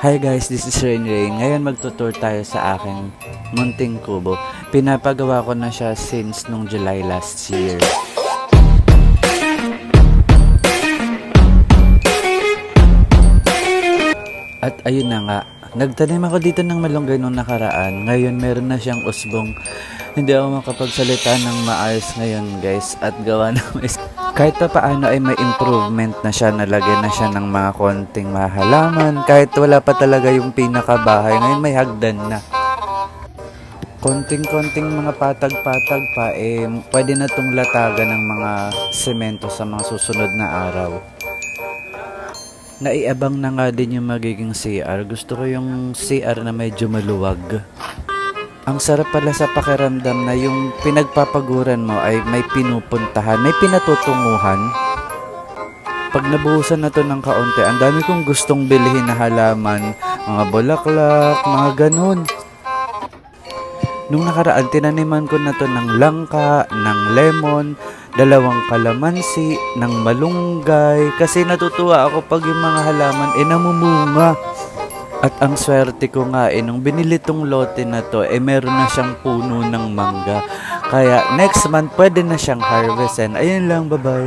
Hi guys, this is Rain Rain. Ngayon magtutour tayo sa aking munting kubo. Pinapagawa ko na siya since nung July last year. At ayun na nga, nagtanim ako dito ng malunggay nung nakaraan. Ngayon meron na siyang usbong. Hindi ako makapagsalita ng maayos ngayon guys. At gawa ng kahit pa paano ay may improvement na siya. Nalagyan na siya ng mga konting mahalaman. Kahit wala pa talaga yung pinakabahay. Ngayon may hagdan na. Konting-konting mga patag-patag pa pwede na itong latagan ng mga semento sa mga susunod na araw. Naiabang na nga din yung magiging CR. Gusto ko yung CR na medyo maluwag. Ang sarap pala sa pakiramdam na yung pinagpapaguran mo ay may pinupuntahan, may pinatutunguhan. Pag nabuhusan na to ng kaunti, ang dami kong gustong bilhin na halaman, mga bulaklak, mga ganun. Nung nakaraan, tinaniman ko na to ng langka, ng lemon, 2 kalamansi, ng malunggay. Kasi natutuwa ako pag yung mga halaman namumunga. At ang swerte ko nga nung binili tong lote na to, meron na siyang puno ng mangga. Kaya next month pwede na siyang harvestin. Ayun lang, bye-bye.